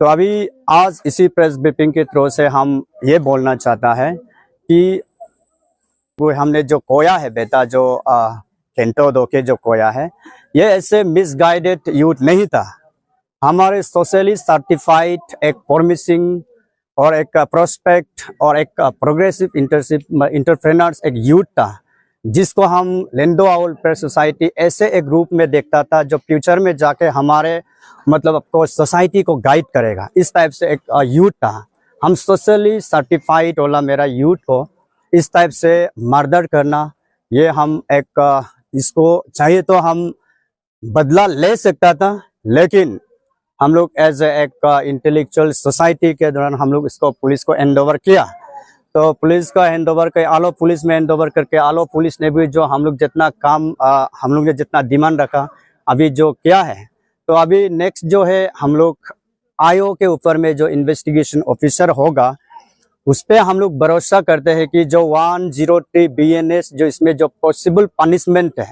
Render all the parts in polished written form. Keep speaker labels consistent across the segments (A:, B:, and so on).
A: तो अभी आज इसी प्रेस ब्रीफिंग के थ्रू से हम ये बोलना चाहता है कि वो हमने जो खोया है बेटा, जो केंटो डोके जो खोया है, ये ऐसे मिसगाइडेड यूथ नहीं था। हमारे सोशली सर्टिफाइड एक प्रॉमिसिंग और एक प्रोस्पेक्ट और एक प्रोग्रेसिव इंटरप्रेन्योर्स एक यूथ था, जिसको हम लेंडो वेलफेयर सोसाइटी ऐसे एक ग्रुप में देखता था जो फ्यूचर में जाके हमारे मतलब आपको सोसाइटी को गाइड करेगा। इस टाइप से एक यूथ था। हम सोशली सर्टिफाइड वाला मेरा यूथ को इस टाइप से मर्डर करना, ये हम एक इसको चाहिए तो हम बदला ले सकता था, लेकिन हम लोग एज एक इंटेलेक्चुअल सोसाइटी के दौरान हम लोग इसको पुलिस को हैंड ओवर किया। तो पुलिस का हैंड ओवर के आलो पुलिस में हैंड ओवर करके आलो पुलिस ने भी जो हम लोग जितना काम हम लोग ने जितना डिमांड रखा अभी जो किया है। तो अभी नेक्स्ट जो है हम लोग आयो के ऊपर में जो इन्वेस्टिगेशन ऑफिसर होगा उस पर हम लोग भरोसा करते हैं कि जो 103 BNS जो इसमें जो पॉसिबल पनिशमेंट है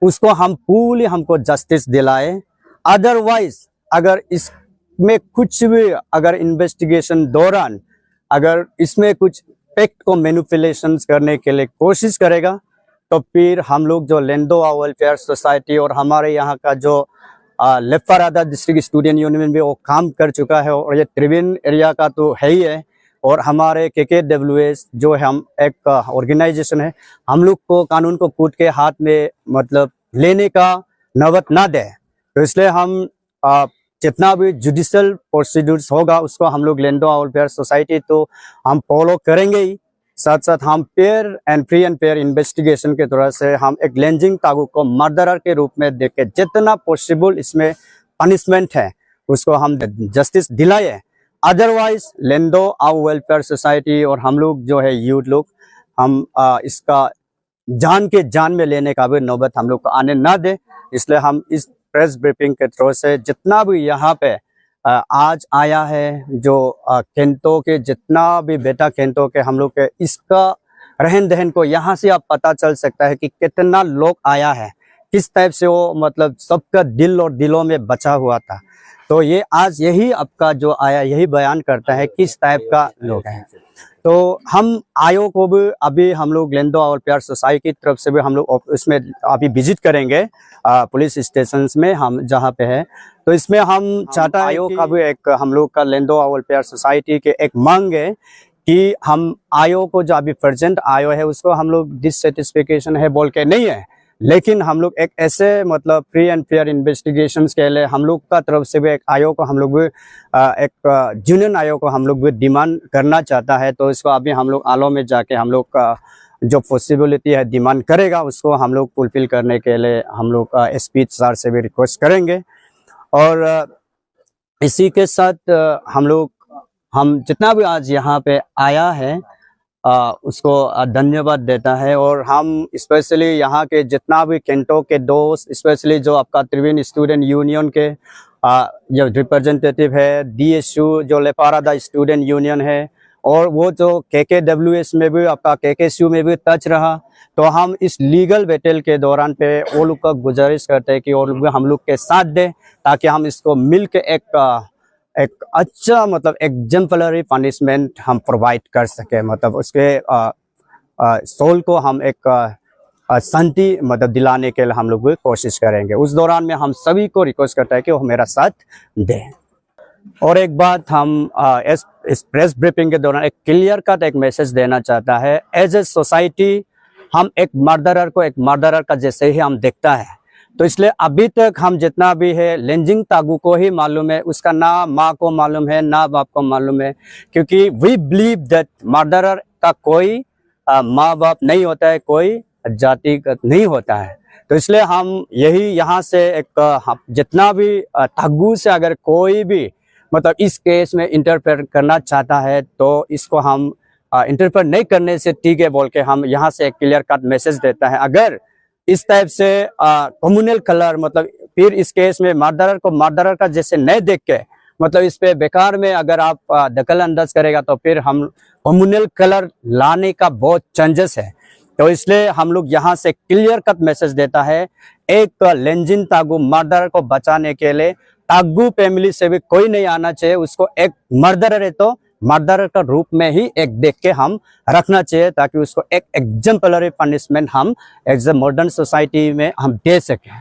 A: उसको हम पूरी हमको जस्टिस दिलाए। अदरवाइज अगर इसमें कुछ भी अगर इन्वेस्टिगेशन दौरान अगर इसमें कुछ फैक्ट को मैनिपुलेशंस करने के लिए कोशिश करेगा तो फिर हम लोग जो लेंडो वेलफेयर सोसाइटी और हमारे यहाँ का जो लेफ्टारादा डिस्ट्रिक्ट स्टूडेंट यूनियन भी वो काम कर चुका है और ये त्रिवेण एरिया का तो है ही है, और हमारे KKWS जो है हम एक ऑर्गेनाइजेशन है, हम लोग को कानून को कूट के हाथ में मतलब लेने का नौबत ना दे। तो इसलिए हम जितना भी जुडिशियल प्रोसीड्यूर्स होगा उसको हम लोग लेंडो वेलफेयर सोसाइटी तो हम फॉलो करेंगे ही, साथ साथ हम fair and free and fair investigation के तरह से हम एक लेंजिंग तागू को मर्डरर के रूप में देख के जितना पॉसिबल इसमें पनिशमेंट है उसको हम जस्टिस दिलाए। अदरवाइज लेंडो वेलफेयर सोसाइटी और हम लोग जो है यूथ लोग हम इसका जान में लेने का भी नौबत हम लोग को आने ना दे। इसलिए हम इस प्रेस ब्रीफिंग के थ्रू से जितना भी यहाँ पे आज आया है जो केंटो के जितना भी बेटा केंटो के हम लोग के इसका रहन दहन को यहाँ से आप पता चल सकता है कि कितना लोग आया है, किस टाइप से वो मतलब सबका दिल और दिलों में बचा हुआ था। तो ये आज यही आपका जो आया यही बयान करता है किस टाइप का लोग हैं। तो हम आयोग को भी अभी हम लोग लेंडो वेलफेयर सोसाइटी की तरफ से भी हम लोग इसमें अभी विजिट करेंगे पुलिस स्टेशन में हम जहाँ पे है। तो इसमें हम चाहता आयोग का भी एक हम लोग का लेंडो वेलफेयर सोसाइटी के एक मांग है कि हम आयोग को जो अभी प्रेजेंट आयो है उसको हम लोग डिससेटिस्फिकेशन है बोल के नहीं है, लेकिन हम लोग एक ऐसे मतलब फ्री एंड फेयर इन्वेस्टिगेशंस के लिए हम लोग का तरफ से भी एक आयोग को हम लोग भी एक यूनियन आयोग को हम लोग भी डिमांड करना चाहता है। तो इसको अभी हम लोग आलो में जाके हम लोग का जो पॉसिबिलिटी है डिमांड करेगा उसको हम लोग फुलफिल करने के लिए हम लोग SP सर से भी रिक्वेस्ट करेंगे। और इसी के साथ हम जितना भी आज यहाँ पे आया है उसको धन्यवाद देता है। और हम स्पेशली यहाँ के जितना भी केंटो के दोस्त, स्पेशली जो आपका त्रिवेण स्टूडेंट यूनियन के जो रिप्रेजेंटेटिव है, DSU जो लेपारादा स्टूडेंट यूनियन है, और वो जो KKWS में भी आपका KKSU में भी टच रहा, तो हम इस लीगल बैटल के दौरान पे वो लोग का गुजारिश करते हैं कि वो लोग हम लोग के साथ दे ताकि हम इसको मिल के एक अच्छा मतलब एग्जाम्पलरी पनिशमेंट हम प्रोवाइड कर सके, मतलब उसके सोल को हम एक शांति मतलब दिलाने के लिए हम लोग भी कोशिश करेंगे। उस दौरान में हम सभी को रिक्वेस्ट करता है कि वो मेरा साथ दें। और एक बात हम इस प्रेस ब्रीफिंग के दौरान एक क्लियर कट एक मैसेज देना चाहता है। एज ए सोसाइटी हम एक मर्डरर को एक मर्डरर का जैसे ही हम देखता है, तो इसलिए अभी तक हम जितना भी है लेंजिंग तागू को ही मालूम है, उसका ना माँ को मालूम है ना बाप को मालूम है, क्योंकि वी बिलीव दैट मर्डरर का कोई माँ बाप नहीं होता है, कोई जातिगत नहीं होता है। तो इसलिए हम यही यहाँ से एक जितना भी तागू से अगर कोई भी मतलब इस केस में इंटरफेयर करना चाहता है तो इसको हम इंटरफेयर नहीं करने से ठीक है बोल के हम यहाँ से एक क्लियर कट मैसेज देता है। अगर इस टाइप से कम्युनल कलर मतलब फिर इस केस में मर्डरर को मर्डरर का जैसे नहीं देख के मतलब इस पे बेकार में अगर आप दखल अंदाज करेगा तो फिर हम कम्युनल कलर लाने का बहुत चांसेस है। तो इसलिए हम लोग यहाँ से क्लियर कट मैसेज देता है, एक लेंजिन तागू मर्डर को बचाने के लिए तागू फैमिली से भी कोई नहीं आना चाहिए। उसको एक मर्डरर है तो मर्डरर का रूप में ही एक देख के हम रखना चाहिए, ताकि उसको एक एग्जाम्पलरी पनिशमेंट हम एज ए मॉडर्न सोसाइटी में हम दे सकें।